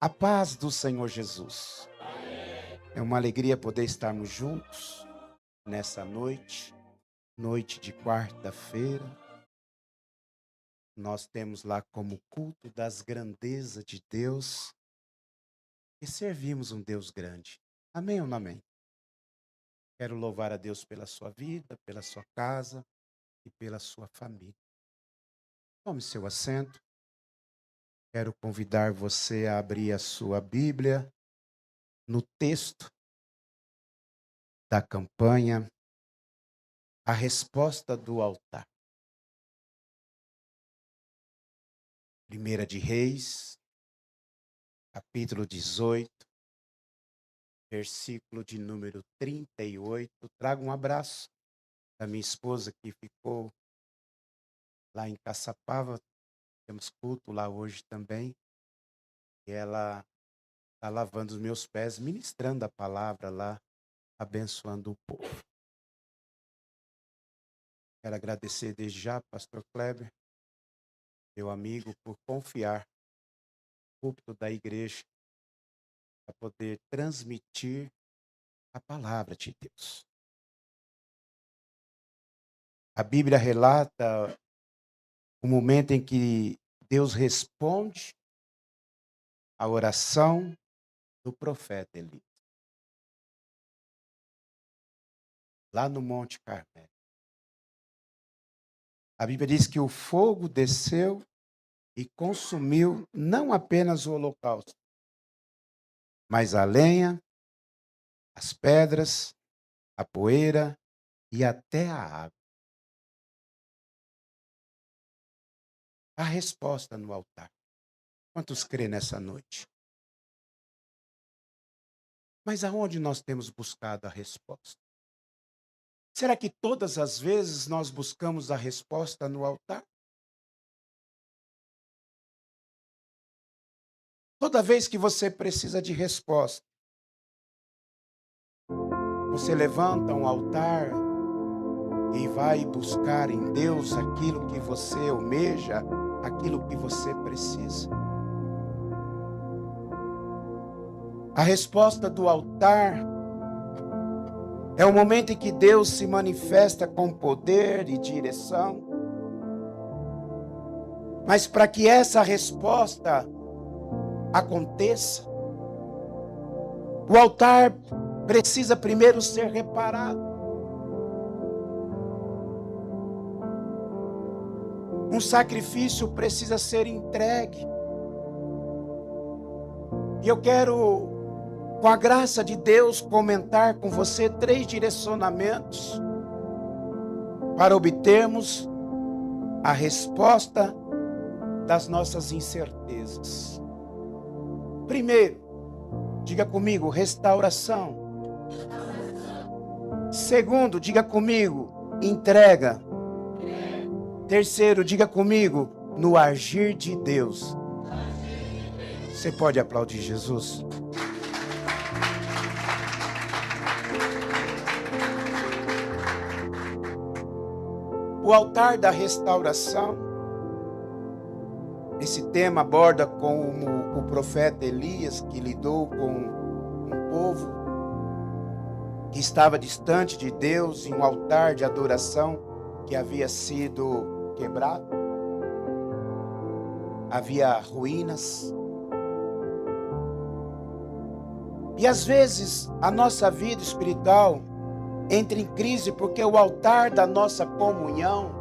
A paz do Senhor Jesus. É uma alegria poder estarmos juntos nessa noite, noite de quarta-feira. Nós temos lá como culto das grandezas de Deus e servimos um Deus grande. Amém ou não amém? Quero louvar a Deus pela sua vida, pela sua casa e pela sua família. Tome seu assento. Quero convidar você a abrir a sua Bíblia no texto da campanha A Resposta do Altar. 1 de Reis, capítulo 18, versículo de número 38. Trago um abraço da minha esposa que ficou lá em Caçapava. Temos culto lá hoje também. E ela está lavando os meus pés, ministrando a palavra lá, abençoando o povo. Quero agradecer desde já, pastor Kleber, meu amigo, por confiar no púlpito da igreja para poder transmitir a palavra de Deus. A Bíblia relata o momento em que Deus responde à oração do profeta Elias, lá no Monte Carmelo. A Bíblia diz que o fogo desceu e consumiu não apenas o holocausto, mas a lenha, as pedras, a poeira e até a água. A resposta no altar. Quantos crê nessa noite? Mas aonde nós temos buscado a resposta? Será que todas as vezes nós buscamos a resposta no altar? Toda vez que você precisa de resposta, você levanta um altar e vai buscar em Deus aquilo que você almeja, aquilo que você precisa. A resposta do altar é o momento em que Deus se manifesta com poder e direção. Mas para que essa resposta aconteça, o altar precisa primeiro ser reparado. Um sacrifício precisa ser entregue. E eu quero, com a graça de Deus, comentar com você 3 direcionamentos para obtermos a resposta das nossas incertezas. Primeiro, diga comigo, restauração. Segundo, diga comigo, entrega. Terceiro, diga comigo, no agir de Deus. Você pode aplaudir Jesus? O altar da restauração, esse tema aborda como o profeta Elias, que lidou com um povo que estava distante de Deus, em um altar de adoração que havia sido quebrado. Havia ruínas. E às vezes a nossa vida espiritual entra em crise porque o altar da nossa comunhão,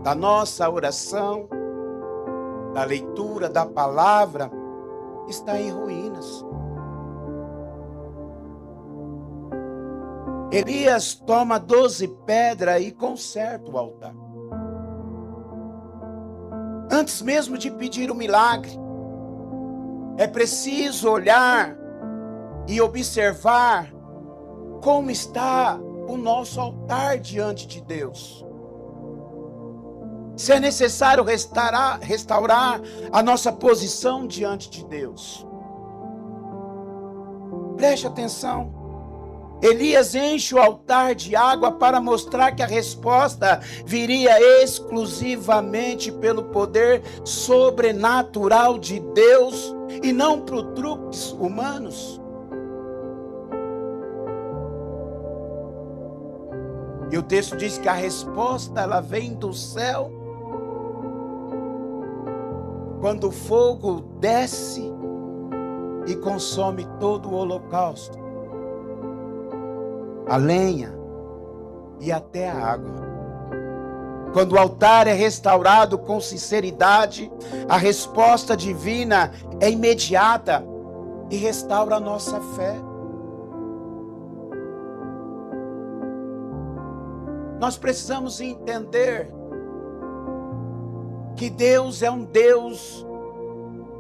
da nossa oração, da leitura da palavra, está em ruínas. Elias toma 12 pedras e conserta o altar. Antes mesmo de pedir o milagre, é preciso olhar e observar como está o nosso altar diante de Deus. Se é necessário restaurar a nossa posição diante de Deus. Preste atenção. Elias enche o altar de água para mostrar que a resposta viria exclusivamente pelo poder sobrenatural de Deus e não por truques humanos. E o texto diz que a resposta ela vem do céu quando o fogo desce e consome todo o holocausto, a lenha e até a água. Quando o altar é restaurado com sinceridade, a resposta divina é imediata e restaura a nossa fé. Nós precisamos entender que Deus é um Deus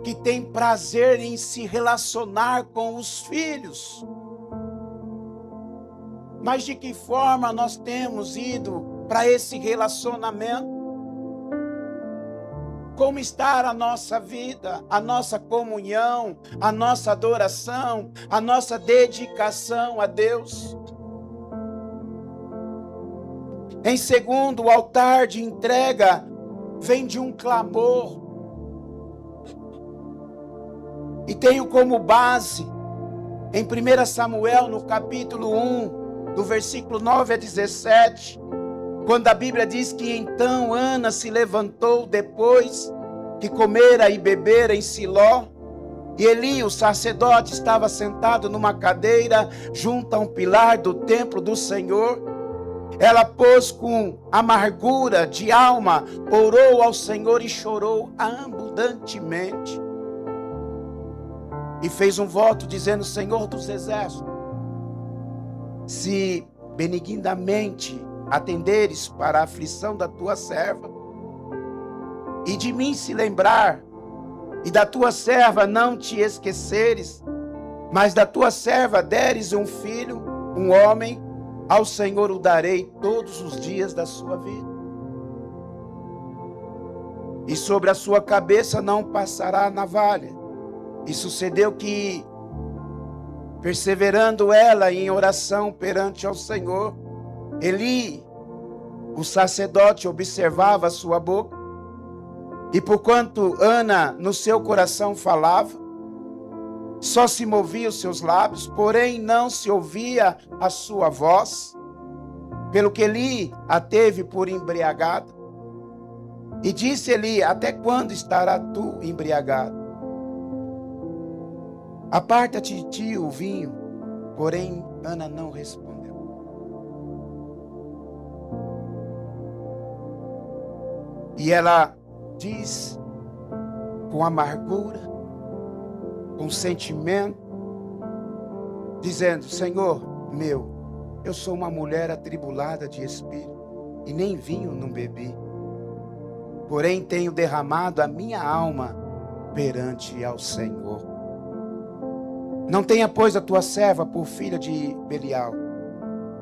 que tem prazer em se relacionar com os filhos. Mas de que forma nós temos ido para esse relacionamento? Como está a nossa vida, a nossa comunhão, a nossa adoração, a nossa dedicação a Deus? Em segundo, o altar de entrega vem de um clamor. E tenho como base, em 1 Samuel, no capítulo 1, do versículo 9 a 17, quando a Bíblia diz que então Ana se levantou depois que comera e bebera em Siló, e Eli, o sacerdote, estava sentado numa cadeira junto a um pilar do templo do Senhor. Ela pôs com amargura de alma, orou ao Senhor e chorou abundantemente. E fez um voto dizendo: Senhor dos exércitos, se benignamente atenderes para a aflição da tua serva, e de mim se lembrar, e da tua serva não te esqueceres, mas da tua serva deres um filho, um homem, ao Senhor o darei todos os dias da sua vida. E sobre a sua cabeça não passará a navalha. E sucedeu que, perseverando ela em oração perante ao Senhor, Eli, o sacerdote, observava a sua boca. E porquanto Ana no seu coração falava, só se movia os seus lábios, porém não se ouvia a sua voz, pelo que Eli a teve por embriagada. E disse Eli: até quando estará tu embriagado? Aparta-te de ti o vinho. Porém Ana não respondeu. E ela diz com amargura, com sentimento, dizendo: Senhor meu, eu sou uma mulher atribulada de espírito, e nem vinho não bebi, porém tenho derramado a minha alma perante ao Senhor. Não tenha, pois, a tua serva por filha de Belial,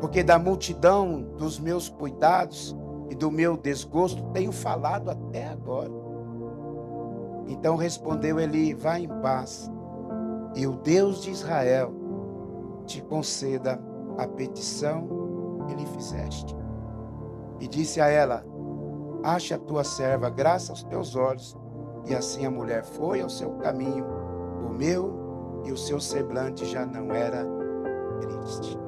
porque da multidão dos meus cuidados e do meu desgosto tenho falado até agora. Então respondeu Eli: vá em paz, e o Deus de Israel te conceda a petição que lhe fizeste. E disse a ela: ache a tua serva graça aos teus olhos. E assim a mulher foi ao seu caminho, comeu, e o seu semblante já não era triste.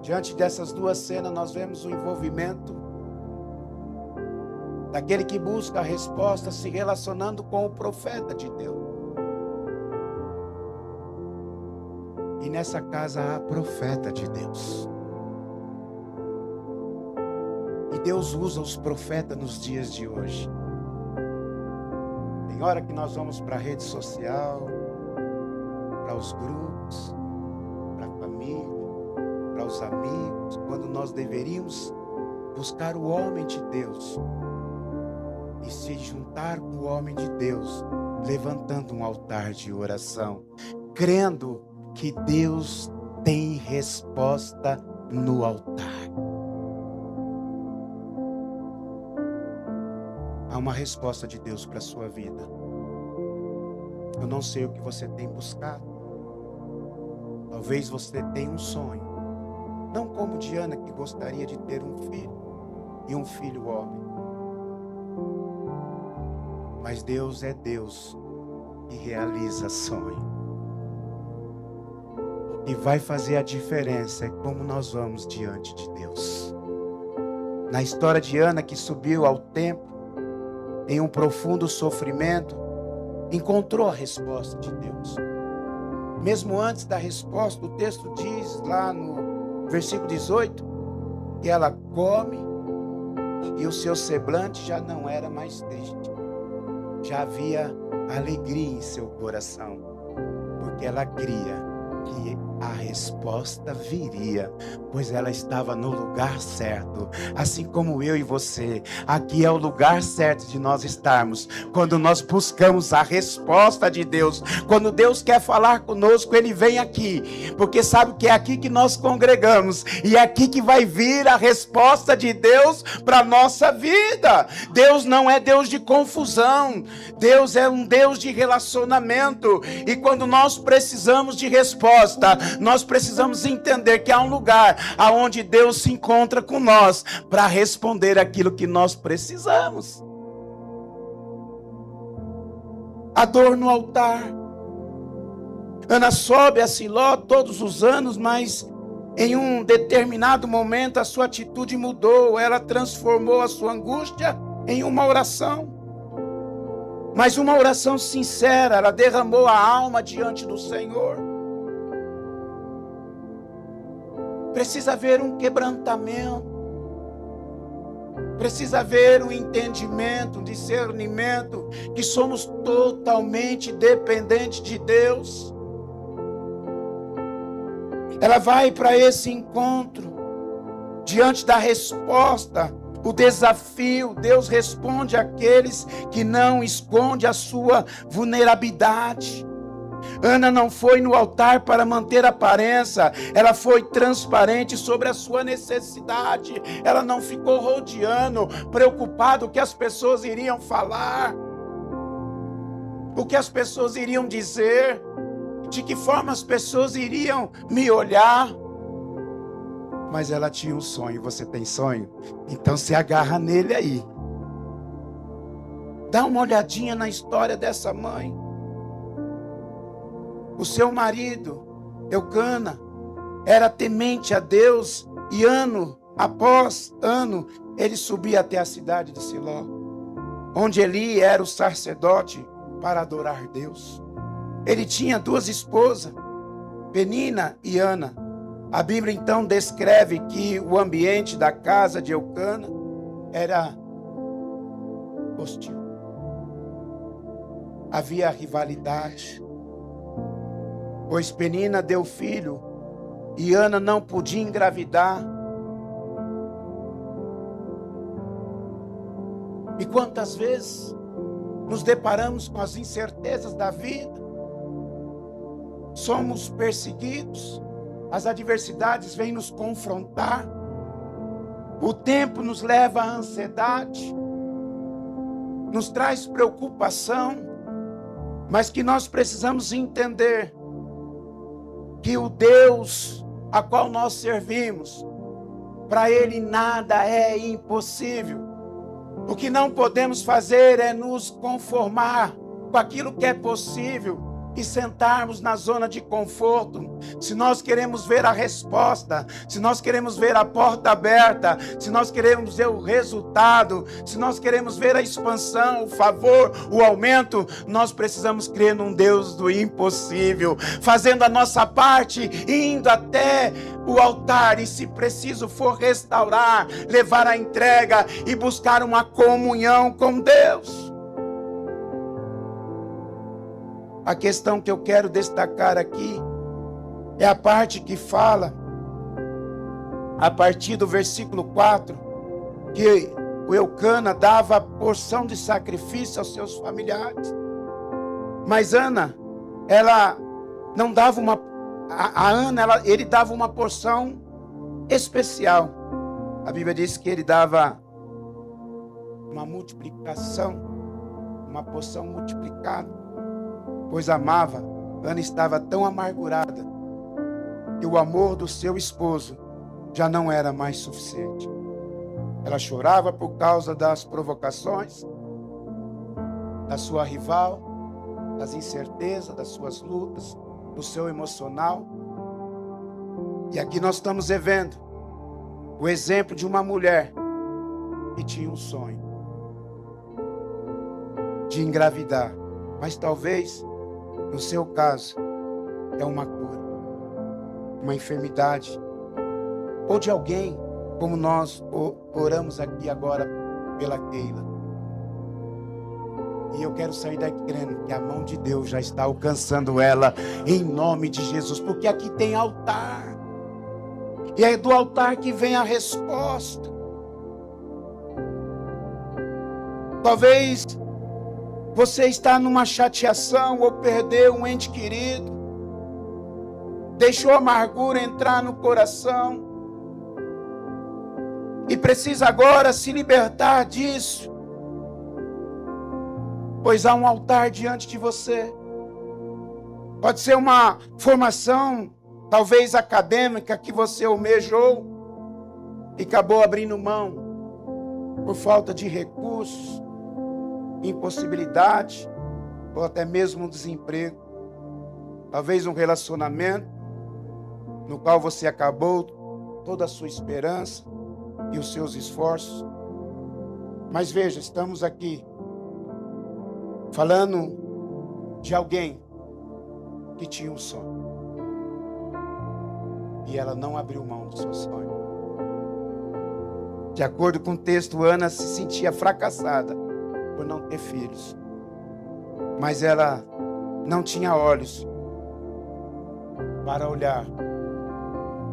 Diante dessas duas cenas, nós vemos o envolvimento daquele que busca a resposta se relacionando com o profeta de Deus. E nessa casa há profeta de Deus. E Deus usa os profetas nos dias de hoje. Tem hora que nós vamos para a rede social, para os grupos, para a família, para os amigos, quando nós deveríamos buscar o homem de Deus e se juntar com o homem de Deus, levantando um altar de oração, crendo que Deus tem resposta no altar. Há uma resposta de Deus para a sua vida. Eu não sei o que você tem buscado. Talvez você tenha um sonho, Não como Diana, que gostaria de ter um filho, e um filho homem. Mas Deus é Deus que realiza sonho. O que vai fazer a diferença é como nós vamos diante de Deus. Na história de Ana, que subiu ao templo, em um profundo sofrimento, encontrou a resposta de Deus. Mesmo antes da resposta, o texto diz lá no versículo 18, que ela come e o seu semblante já não era mais triste. Já havia alegria em seu coração, porque ela cria que a resposta viria, pois ela estava no lugar certo, assim como eu e você. Aqui é o lugar certo de nós estarmos, quando nós buscamos a resposta de Deus. Quando Deus quer falar conosco, Ele vem aqui, porque sabe que é aqui que nós congregamos, e é aqui que vai vir a resposta de Deus para a nossa vida. Deus não é Deus de confusão, Deus é um Deus de relacionamento, e quando nós precisamos de resposta, nós precisamos entender que há um lugar aonde Deus se encontra com nós para responder aquilo que nós precisamos. A dor no altar. Ana sobe a Siló todos os anos, mas em um determinado momento a sua atitude mudou. Ela transformou a sua angústia em uma oração. Mas uma oração sincera. Ela derramou a alma diante do Senhor. Precisa haver um quebrantamento, precisa haver um entendimento, um discernimento, que somos totalmente dependentes de Deus. Ela vai para esse encontro, diante da resposta, o desafio. Deus responde àqueles que não escondem a sua vulnerabilidade. Ana não foi no altar para manter aparência, ela foi transparente sobre a sua necessidade. Ela não ficou rodeando, preocupado o que as pessoas iriam falar, o que as pessoas iriam dizer, de que forma as pessoas iriam me olhar. Mas ela tinha um sonho. Você tem sonho? Então se agarra nele aí. Dá uma olhadinha na história dessa mãe. O seu marido, Eucana, era temente a Deus, e ano após ano, ele subia até a cidade de Siló, onde Eli era o sacerdote para adorar Deus. Ele tinha duas esposas, Penina e Ana. A Bíblia então descreve que o ambiente da casa de Eucana era hostil. Havia rivalidade, pois Penina deu filho e Ana não podia engravidar. E quantas vezes nos deparamos com as incertezas da vida, somos perseguidos, as adversidades vêm nos confrontar, o tempo nos leva à ansiedade, nos traz preocupação, mas que nós precisamos entender que o Deus a qual nós servimos, para Ele nada é impossível. O que não podemos fazer é nos conformar com aquilo que é possível e sentarmos na zona de conforto. Se nós queremos ver a resposta, se nós queremos ver a porta aberta, se nós queremos ver o resultado, se nós queremos ver a expansão, o favor, o aumento, nós precisamos crer num Deus do impossível, fazendo a nossa parte, indo até o altar e, se preciso for, restaurar, levar a entrega e buscar uma comunhão com Deus. A questão que eu quero destacar aqui é a parte que fala, a partir do versículo 4, que o Eucana dava porção de sacrifício aos seus familiares. Mas Ana, ela não dava uma... ele dava uma porção especial. A Bíblia diz que ele dava uma multiplicação, uma porção multiplicada, pois amava. Ana estava tão amargurada que o amor do seu esposo já não era mais suficiente. Ela chorava por causa das provocações, da sua rival, das incertezas, das suas lutas, do seu emocional. E aqui nós estamos vendo o exemplo de uma mulher que tinha um sonho de engravidar, mas talvez, no seu caso, é uma cura, uma enfermidade, ou de alguém, como nós oramos aqui agora pela Keila. E eu quero sair daqui crendo que a mão de Deus já está alcançando ela, em nome de Jesus, porque aqui tem altar, e é do altar que vem a resposta. Talvez você está numa chateação ou perdeu um ente querido, deixou a amargura entrar no coração e precisa agora se libertar disso, pois há um altar diante de você. Pode ser uma formação, talvez acadêmica, que você almejou e acabou abrindo mão por falta de recursos, impossibilidade, ou até mesmo um desemprego. Talvez um relacionamento no qual você acabou toda a sua esperança e os seus esforços. Mas veja, estamos aqui falando de alguém que tinha um sonho e ela não abriu mão do seu sonho. De acordo com o texto, Ana se sentia fracassada por não ter filhos, mas ela não tinha olhos para olhar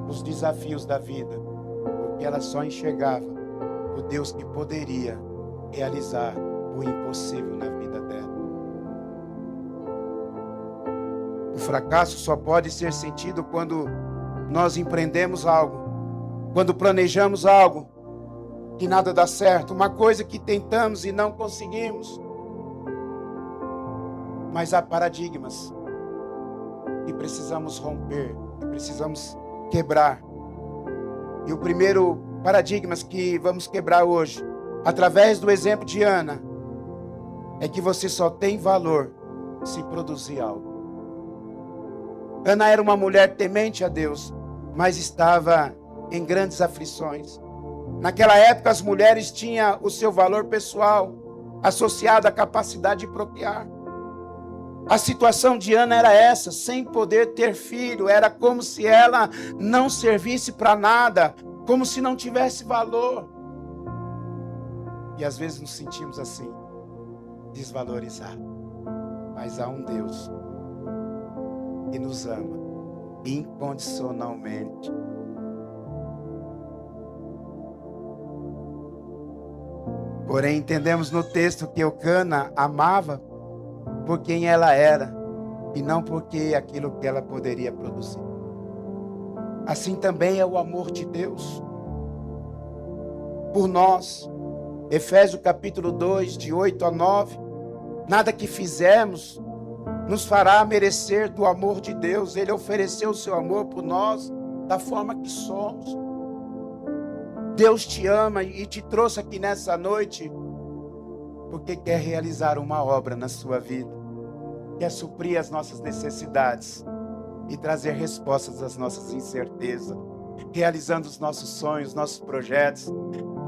os desafios da vida, porque ela só enxergava o Deus que poderia realizar o impossível na vida dela. O fracasso só pode ser sentido quando nós empreendemos algo, quando planejamos algo que nada dá certo, uma coisa que tentamos e não conseguimos. Mas há paradigmas que precisamos romper, que precisamos quebrar. E o primeiro paradigma que vamos quebrar hoje, através do exemplo de Ana, é que você só tem valor se produzir algo. Ana era uma mulher temente a Deus, mas estava em grandes aflições. Naquela época, as mulheres tinham o seu valor pessoal associado à capacidade de procriar. A situação de Ana era essa, sem poder ter filho, era como se ela não servisse para nada, como se não tivesse valor. E às vezes nos sentimos assim, desvalorizados. Mas há um Deus que nos ama incondicionalmente. Porém, entendemos no texto que Eucana amava por quem ela era e não porque aquilo que ela poderia produzir. Assim também é o amor de Deus por nós. Efésios capítulo 2, de 8 a 9. Nada que fizermos nos fará merecer do amor de Deus. Ele ofereceu o seu amor por nós da forma que somos. Deus te ama e te trouxe aqui nessa noite porque quer realizar uma obra na sua vida, quer suprir as nossas necessidades e trazer respostas às nossas incertezas, realizando os nossos sonhos, nossos projetos,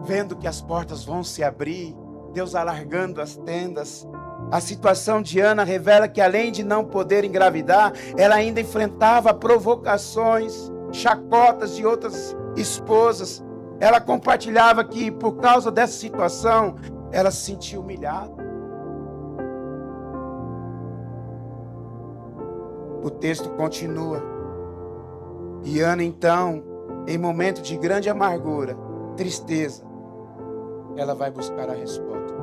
vendo que as portas vão se abrir, Deus alargando as tendas. A situação de Ana revela que, além de não poder engravidar, ela ainda enfrentava provocações, chacotas de outras esposas. Ela compartilhava que, por causa dessa situação, ela se sentia humilhada. O texto continua. E Ana, então, em momento de grande amargura, tristeza, ela vai buscar a resposta.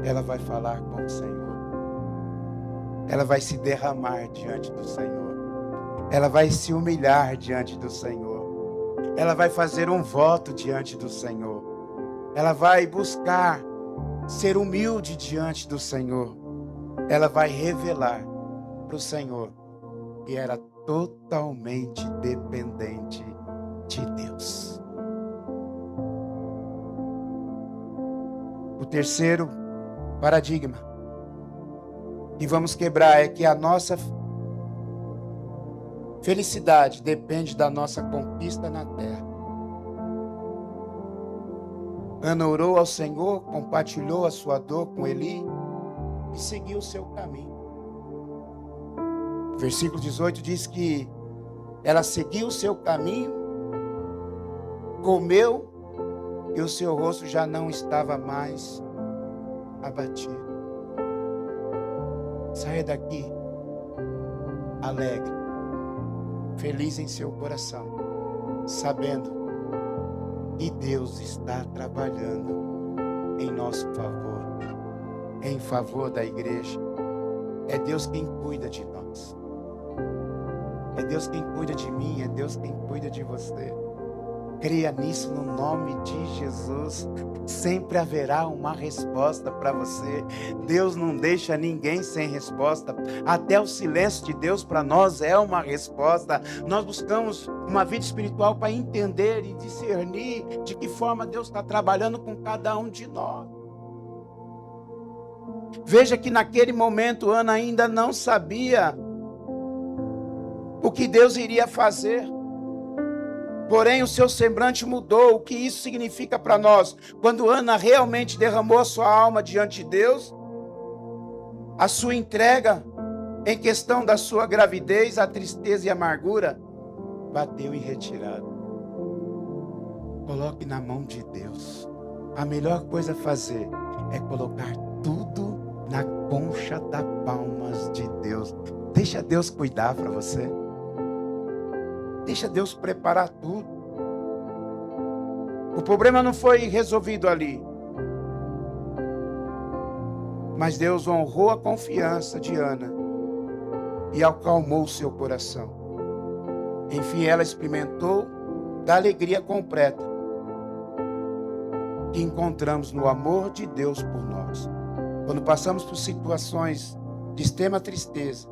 Ela vai falar com o Senhor. Ela vai se derramar diante do Senhor. Ela vai se humilhar diante do Senhor. Ela vai fazer um voto diante do Senhor. Ela vai buscar ser humilde diante do Senhor. Ela vai revelar para o Senhor que era totalmente dependente de Deus. O terceiro paradigma que vamos quebrar é que a nossa felicidade depende da nossa conquista na terra. Ana orou ao Senhor, compartilhou a sua dor com Eli e seguiu o seu caminho. O versículo 18 diz que ela seguiu o seu caminho, comeu e o seu rosto já não estava mais abatido. Saia daqui alegre, feliz em seu coração, sabendo que Deus está trabalhando em nosso favor, em favor da igreja. É Deus quem cuida de nós. É Deus quem cuida de mim, é Deus quem cuida de você. Creia nisso no nome de Jesus. Sempre haverá uma resposta para você. Deus não deixa ninguém sem resposta. Até o silêncio de Deus para nós é uma resposta. Nós buscamos uma vida espiritual para entender e discernir de que forma Deus está trabalhando com cada um de nós. Veja que naquele momento Ana ainda não sabia o que Deus iria fazer. Porém, o seu semblante mudou. O que isso significa para nós? Quando Ana realmente derramou a sua alma diante de Deus, a sua entrega em questão da sua gravidez, a tristeza e a amargura, bateu em retirada. Coloque na mão de Deus. A melhor coisa a fazer é colocar tudo na concha das palmas de Deus. Deixa Deus cuidar para você. Deixa Deus preparar tudo. O problema não foi resolvido ali. Mas Deus honrou a confiança de Ana e acalmou o seu coração. Enfim, ela experimentou da alegria completa que encontramos no amor de Deus por nós. Quando passamos por situações de extrema tristeza,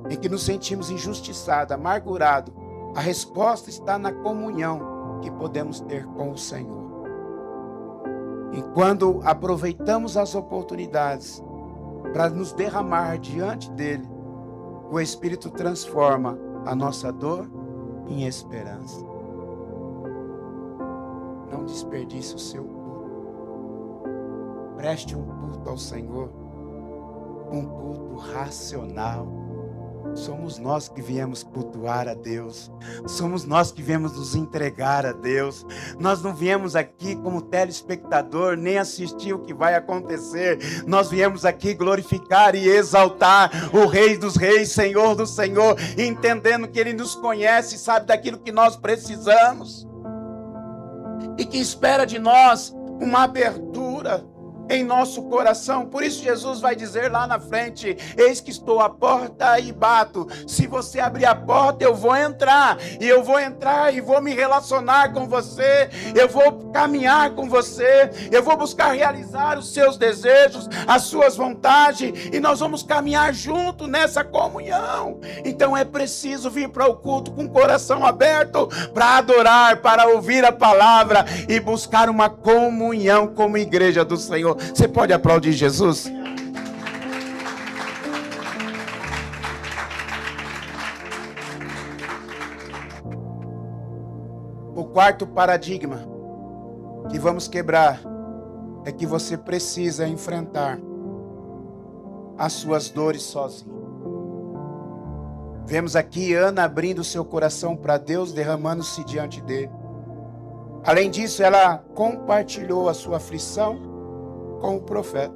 em que nos sentimos injustiçados, amargurados, a resposta está na comunhão que podemos ter com o Senhor. E quando aproveitamos as oportunidades para nos derramar diante dele, o Espírito transforma a nossa dor em esperança. Não desperdice o seu culto. Preste um culto ao Senhor, um culto racional. Somos nós que viemos cultuar a Deus. Somos nós que viemos nos entregar a Deus. Nós não viemos aqui como telespectador, nem assistir o que vai acontecer. Nós viemos aqui glorificar e exaltar o Rei dos Reis, Senhor do Senhor, entendendo que Ele nos conhece e sabe daquilo que nós precisamos. E que espera de nós uma abertura em nosso coração. Por isso Jesus vai dizer lá na frente: eis que estou à porta e bato. Se você abrir a porta, eu vou entrar. E eu vou entrar e vou me relacionar com você. Eu vou caminhar com você. Eu vou buscar realizar os seus desejos, as suas vontades. E nós vamos caminhar junto nessa comunhão. Então é preciso vir para o culto com o coração aberto, para adorar, para ouvir a palavra e buscar uma comunhão como igreja do Senhor. Você pode aplaudir Jesus? O quarto paradigma que vamos quebrar é que você precisa enfrentar as suas dores sozinho. Vemos aqui Ana abrindo seu coração para Deus, derramando-se diante dele. Além disso, ela compartilhou a sua aflição com o profeta.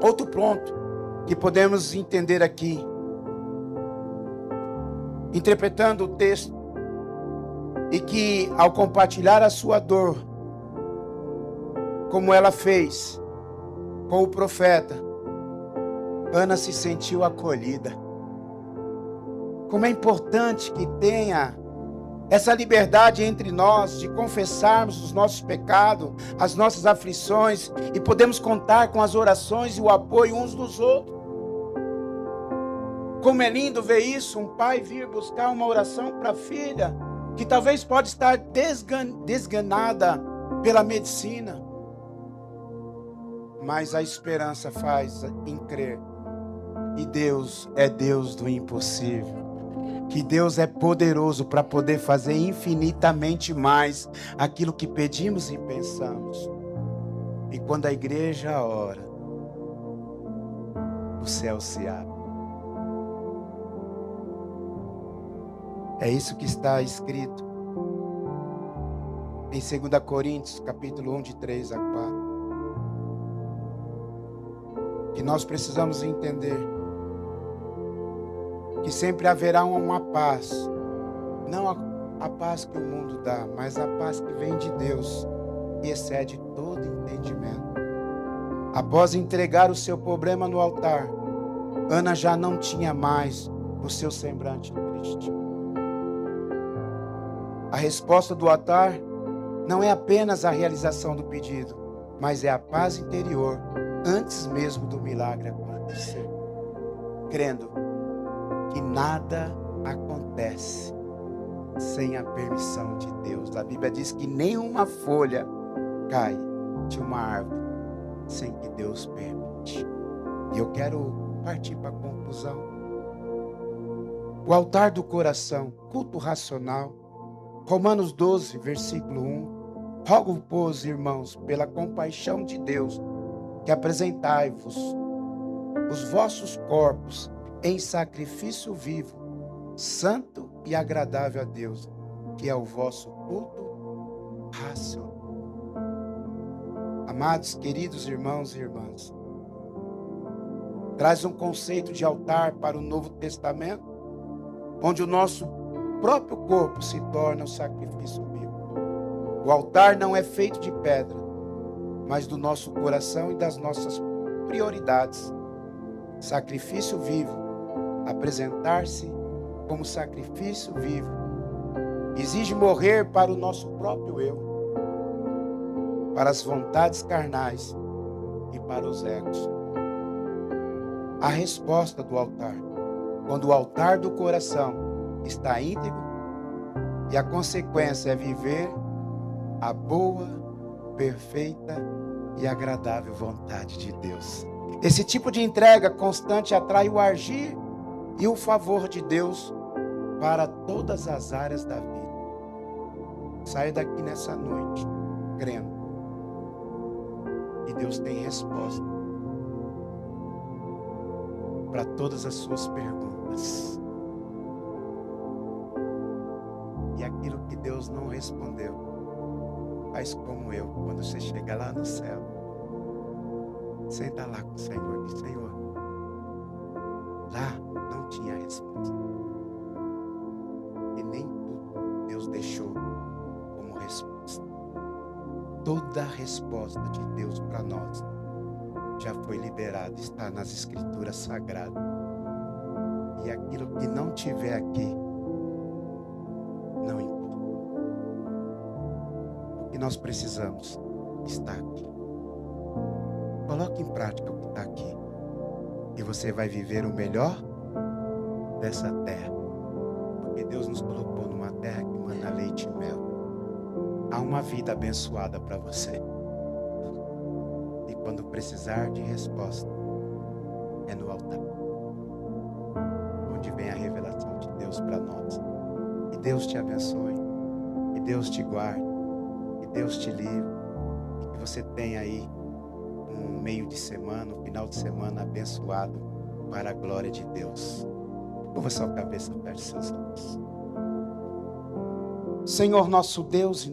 Outro ponto que podemos entender aqui, interpretando o texto, e que ao compartilhar a sua dor, como ela fez com o profeta, Ana se sentiu acolhida. Como é importante que tenha essa liberdade entre nós de confessarmos os nossos pecados, as nossas aflições, e podemos contar com as orações e o apoio uns dos outros. Como é lindo ver isso, um pai vir buscar uma oração para a filha, que talvez pode estar desganada pela medicina, mas a esperança faz em crer que Deus é Deus do impossível, que Deus é poderoso para poder fazer infinitamente mais aquilo que pedimos e pensamos. E quando a igreja ora, o céu se abre. É isso que está escrito em 2 Coríntios, capítulo 1, de 3 a 4. Que nós precisamos entender que sempre haverá uma paz, não a paz que o mundo dá, mas a paz que vem de Deus, que excede todo entendimento. Após entregar o seu problema no altar, Ana já não tinha mais o seu semblante triste. A resposta do altar não é apenas a realização do pedido, mas é a paz interior antes mesmo do milagre acontecer. Crendo que nada acontece sem a permissão de Deus. A Bíblia diz que nenhuma folha cai de uma árvore sem que Deus permite. E eu quero partir para a conclusão. O altar do coração, culto racional. Romanos 12, versículo 1. Rogo, pois, irmãos, pela compaixão de Deus, que apresentai-vos os vossos corpos em sacrifício vivo, santo e agradável a Deus, que é o vosso culto racional. Amados, queridos irmãos e irmãs, traz um conceito de altar para o Novo Testamento, onde o nosso próprio corpo se torna o sacrifício vivo. O altar não é feito de pedra, mas do nosso coração e das nossas prioridades. Sacrifício vivo, apresentar-se como sacrifício vivo, exige morrer para o nosso próprio eu, para as vontades carnais e para os egos. A resposta do altar, quando o altar do coração está íntegro, e a consequência é viver a boa, perfeita e agradável vontade de Deus. Esse tipo de entrega constante atrai o agir e o favor de Deus para todas as áreas da vida. Saia daqui nessa noite crendo que Deus tem resposta para todas as suas perguntas. E aquilo que Deus não respondeu, faz como eu, quando você chega lá no céu, senta lá com o Senhor, diz: Senhor, lá não tinha resposta. E nem tudo Deus deixou como resposta. Toda a resposta de Deus para nós já foi liberada, está nas Escrituras Sagradas. E aquilo que não tiver aqui, não importa. O que nós precisamos está aqui. Coloque em prática o que está aqui. E você vai viver o melhor dessa terra. Porque Deus nos colocou numa terra que manda leite e mel. Há uma vida abençoada para você. E quando precisar de resposta, é no altar, onde vem a revelação de Deus para nós. Que Deus te abençoe. Que Deus te guarde. Que Deus te livre. E que você tenha aí um meio de semana, um final de semana abençoado para a glória de Deus. Curva sua cabeça, feche seus olhos. Senhor nosso Deus e